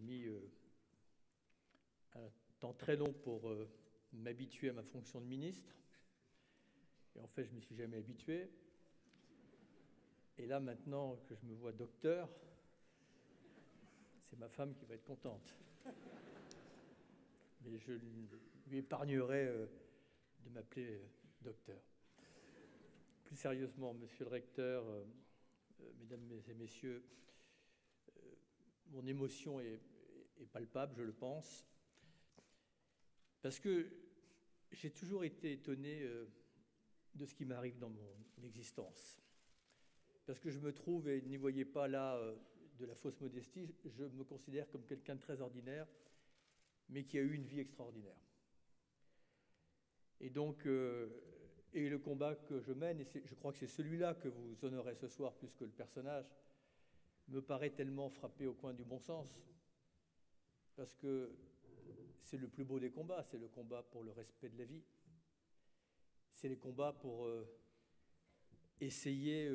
mis un temps très long pour m'habituer à ma fonction de ministre. Et en fait, je ne m'y suis jamais habitué. Et là, maintenant que je me vois docteur, c'est ma femme qui va être contente. Mais je lui épargnerai de m'appeler docteur. Plus sérieusement, monsieur le recteur, mesdames et messieurs, mon émotion est palpable, je le pense, parce que j'ai toujours été étonné de ce qui m'arrive dans mon existence. Parce que je me trouve, et n'y voyez pas là de la fausse modestie, je me considère comme quelqu'un de très ordinaire, mais qui a eu une vie extraordinaire. Et donc, et le combat que je mène, et je crois que c'est celui-là que vous honorez ce soir plus que le personnage, me paraît tellement frappé au coin du bon sens, parce que c'est le plus beau des combats, c'est le combat pour le respect de la vie. C'est les combats pour essayer,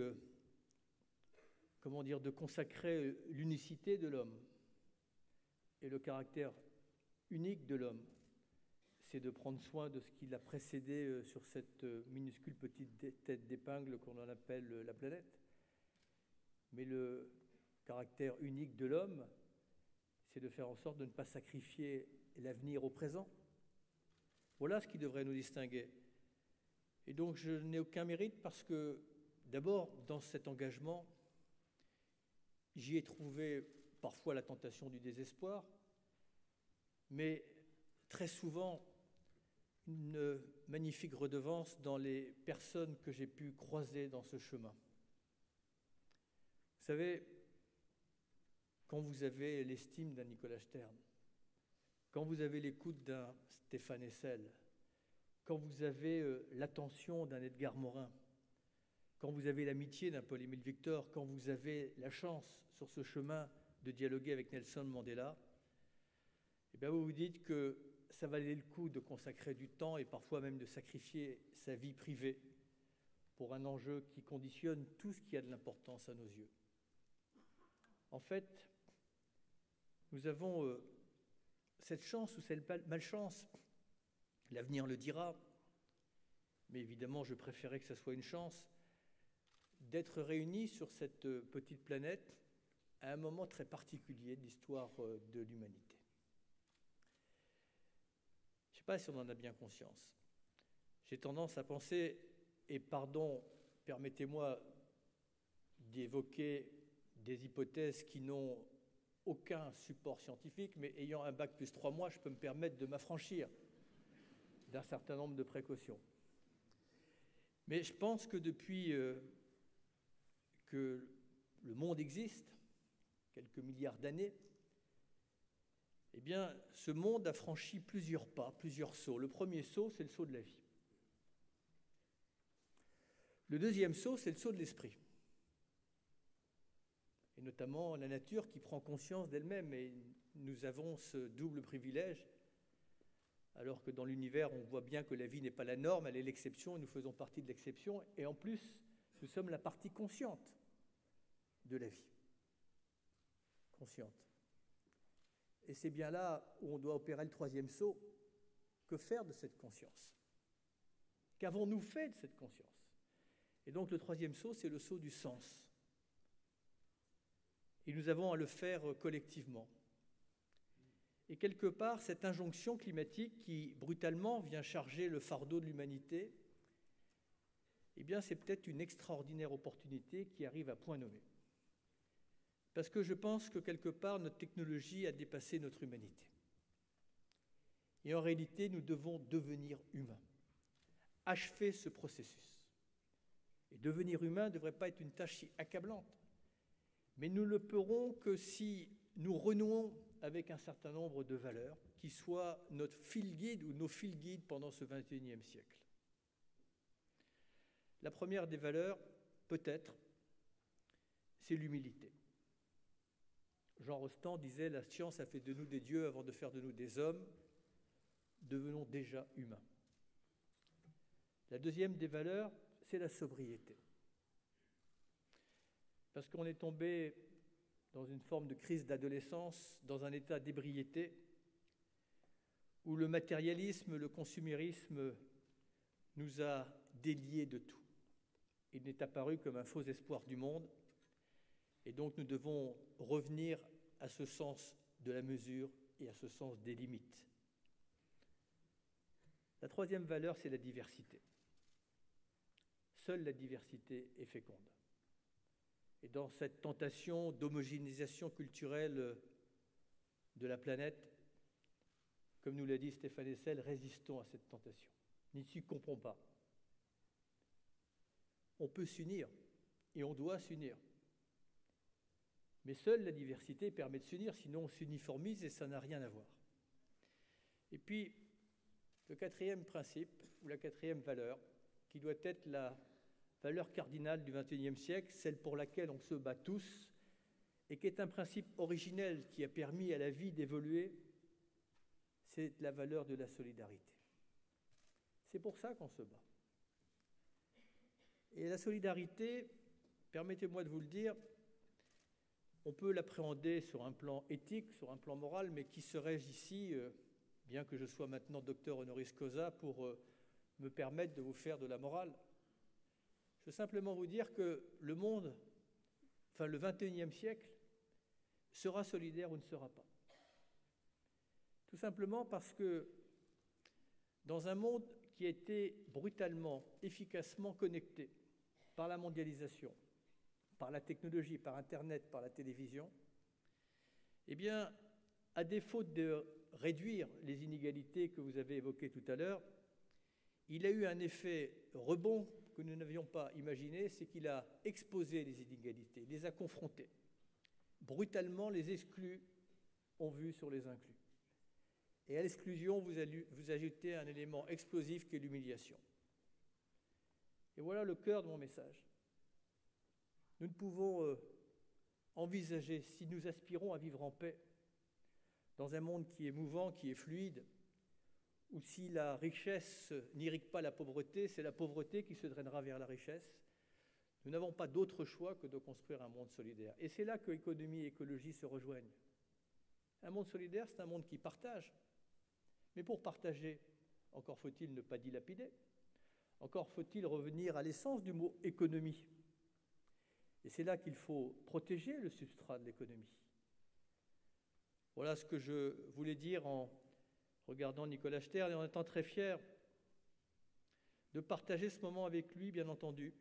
de consacrer l'unicité de l'homme et le caractère unique de l'homme. C'est de prendre soin de ce qui l'a précédé sur cette minuscule petite tête d'épingle qu'on en appelle la planète. Mais le caractère unique de l'homme, c'est de faire en sorte de ne pas sacrifier l'avenir au présent. Voilà ce qui devrait nous distinguer. Et donc je n'ai aucun mérite parce que, d'abord, dans cet engagement, j'y ai trouvé parfois la tentation du désespoir, mais très souvent une magnifique redevance dans les personnes que j'ai pu croiser dans ce chemin. Vous savez, quand vous avez l'estime d'un Nicolas Stern, quand vous avez l'écoute d'un Stéphane Hessel, quand vous avez l'attention d'un Edgar Morin, quand vous avez l'amitié d'un Paul-Émile Victor, quand vous avez la chance sur ce chemin de dialoguer avec Nelson Mandela, eh bien vous vous dites que ça valait le coup de consacrer du temps et parfois même de sacrifier sa vie privée pour un enjeu qui conditionne tout ce qui a de l'importance à nos yeux. En fait, nous avons cette chance ou cette malchance, l'avenir le dira, mais évidemment je préférais que ça soit une chance, d'être réunis sur cette petite planète à un moment très particulier de l'histoire de l'humanité. Je ne sais pas si on en a bien conscience. J'ai tendance à penser, et pardon, permettez-moi d'évoquer des hypothèses qui n'ont aucun support scientifique, mais ayant un bac plus 3 mois, je peux me permettre de m'affranchir d'un certain nombre de précautions. Mais je pense que depuis que le monde existe, quelques milliards d'années, eh bien, ce monde a franchi plusieurs pas, plusieurs sauts. Le premier saut, c'est le saut de la vie. Le deuxième saut, c'est le saut de l'esprit. Et notamment la nature qui prend conscience d'elle-même. Et nous avons ce double privilège, alors que dans l'univers, on voit bien que la vie n'est pas la norme, elle est l'exception, et nous faisons partie de l'exception. Et en plus, nous sommes la partie consciente de la vie. Consciente. Et c'est bien là où on doit opérer le troisième saut. Que faire de cette conscience? Qu'avons-nous fait de cette conscience? Et donc le troisième saut, c'est le saut du sens. Et nous avons à le faire collectivement. Et quelque part, cette injonction climatique qui, brutalement, vient charger le fardeau de l'humanité, eh bien, c'est peut-être une extraordinaire opportunité qui arrive à point nommé. Parce que je pense que, quelque part, notre technologie a dépassé notre humanité. Et en réalité, nous devons devenir humains, achever ce processus. Et devenir humain ne devrait pas être une tâche si accablante, mais nous ne le pourrons que si nous renouons avec un certain nombre de valeurs qui soient notre fil guide ou nos fils guides pendant ce XXIe siècle. La première des valeurs, peut-être, c'est l'humilité. Jean Rostand disait « La science a fait de nous des dieux avant de faire de nous des hommes. Devenons déjà humains. » La deuxième des valeurs, c'est la sobriété. Parce qu'on est tombé dans une forme de crise d'adolescence, dans un état d'ébriété, où le matérialisme, le consumérisme nous a déliés de tout. Il n'est apparu comme un faux espoir du monde, et donc nous devons revenir à ce sens de la mesure et à ce sens des limites. La troisième valeur, c'est la diversité. Seule la diversité est féconde. Et dans cette tentation d'homogénéisation culturelle de la planète, comme nous l'a dit Stéphane Hessel, résistons à cette tentation. N'y succombons pas. On peut s'unir et on doit s'unir. Mais seule la diversité permet de s'unir, sinon on s'uniformise et ça n'a rien à voir. Et puis, le quatrième principe, ou la quatrième valeur, qui doit être la valeur cardinale du XXIe siècle, celle pour laquelle on se bat tous, et qui est un principe originel qui a permis à la vie d'évoluer, c'est la valeur de la solidarité. C'est pour ça qu'on se bat. Et la solidarité, permettez-moi de vous le dire, on peut l'appréhender sur un plan éthique, sur un plan moral, mais qui serais-je ici, bien que je sois maintenant docteur honoris causa, pour me permettre de vous faire de la morale. Je veux simplement vous dire que le monde, enfin le XXIe siècle, sera solidaire ou ne sera pas. Tout simplement parce que dans un monde qui a été brutalement, efficacement connecté par la mondialisation, par la technologie, par Internet, par la télévision, eh bien, à défaut de réduire les inégalités que vous avez évoquées tout à l'heure, il a eu un effet rebond que nous n'avions pas imaginé, c'est qu'il a exposé les inégalités, les a confrontées. Brutalement, les exclus ont vu sur les inclus. Et à l'exclusion, vous ajoutez un élément explosif qui est l'humiliation. Et voilà le cœur de mon message. Nous ne pouvons envisager, si nous aspirons à vivre en paix, dans un monde qui est mouvant, qui est fluide, où si la richesse n'irrigue pas la pauvreté, c'est la pauvreté qui se drainera vers la richesse. Nous n'avons pas d'autre choix que de construire un monde solidaire. Et c'est là que économie et écologie se rejoignent. Un monde solidaire, c'est un monde qui partage. Mais pour partager, encore faut-il ne pas dilapider, encore faut-il revenir à l'essence du mot économie. Et c'est là qu'il faut protéger le substrat de l'économie. Voilà ce que je voulais dire en regardant Nicolas Stern et en étant très fier de partager ce moment avec lui, bien entendu.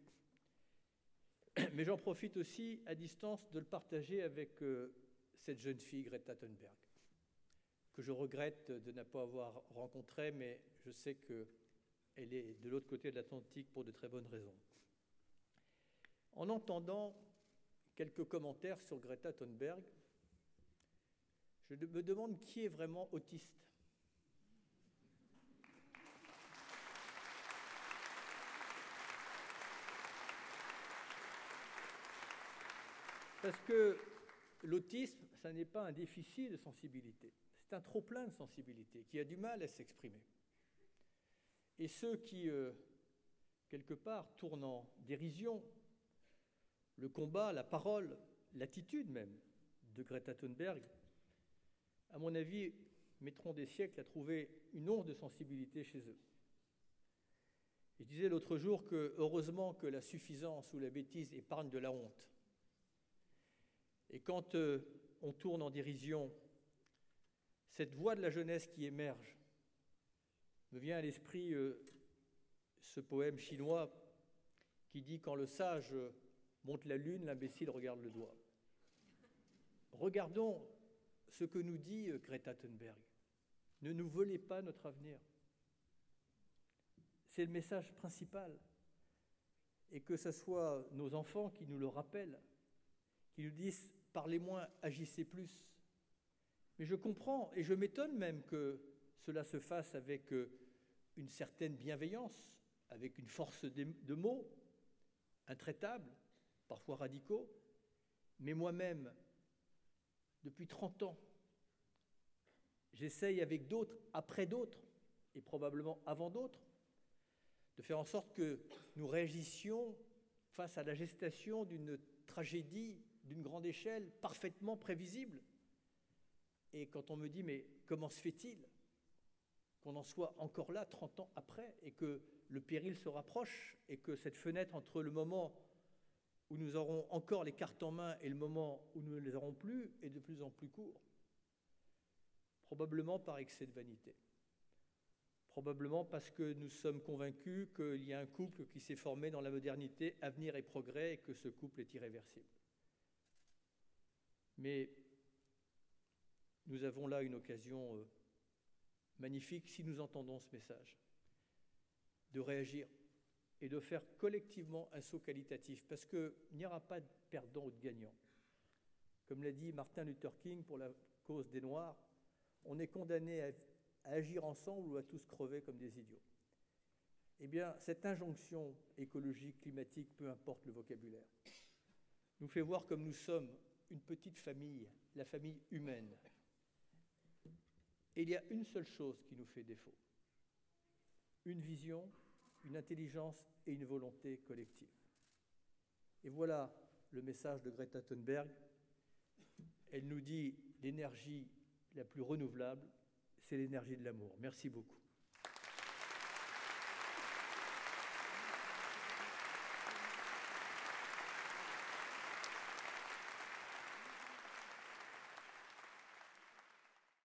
Mais j'en profite aussi à distance de le partager avec cette jeune fille, Greta Thunberg, que je regrette de ne pas avoir rencontrée, mais je sais qu'elle est de l'autre côté de l'Atlantique pour de très bonnes raisons. En entendant quelques commentaires sur Greta Thunberg, je me demande qui est vraiment autiste. Parce que l'autisme, ça n'est pas un déficit de sensibilité, c'est un trop-plein de sensibilité qui a du mal à s'exprimer. Et ceux qui, quelque part, tournent en dérision le combat, la parole, l'attitude même de Greta Thunberg, à mon avis, mettront des siècles à trouver une once de sensibilité chez eux. Je disais l'autre jour que, heureusement que la suffisance ou la bêtise épargne de la honte. Et quand on tourne en dérision, cette voix de la jeunesse qui émerge, me vient à l'esprit ce poème chinois qui dit « Quand le sage monte la lune, l'imbécile regarde le doigt ». Regardons ce que nous dit Greta Thunberg. Ne nous volez pas notre avenir. C'est le message principal. Et que ce soit nos enfants qui nous le rappellent, qui nous disent « parlez moins, agissez plus ». Mais je comprends et je m'étonne même que cela se fasse avec une certaine bienveillance, avec une force de mots, intraitables, parfois radicaux. Mais moi-même, depuis 30 ans, j'essaye avec d'autres, après d'autres, et probablement avant d'autres, de faire en sorte que nous réagissions face à la gestation d'une tragédie d'une grande échelle, parfaitement prévisible. Et quand on me dit, mais comment se fait-il qu'on en soit encore là 30 ans après, et que le péril se rapproche, et que cette fenêtre entre le moment où nous aurons encore les cartes en main et le moment où nous ne les aurons plus est de plus en plus court. Probablement par excès de vanité. Probablement parce que nous sommes convaincus qu'il y a un couple qui s'est formé dans la modernité, avenir et progrès, et que ce couple est irréversible. Mais nous avons là une occasion magnifique, si nous entendons ce message, de réagir et de faire collectivement un saut qualitatif, parce qu'il n'y aura pas de perdant ou de gagnant. Comme l'a dit Martin Luther King pour la cause des Noirs, on est condamné à agir ensemble ou à tous crever comme des idiots. Eh bien, cette injonction écologique, climatique, peu importe le vocabulaire, nous fait voir comme nous sommes une petite famille, la famille humaine. Et il y a une seule chose qui nous fait défaut, une vision, une intelligence et une volonté collective. Et voilà le message de Greta Thunberg. Elle nous dit l'énergie la plus renouvelable, c'est l'énergie de l'amour. Merci beaucoup.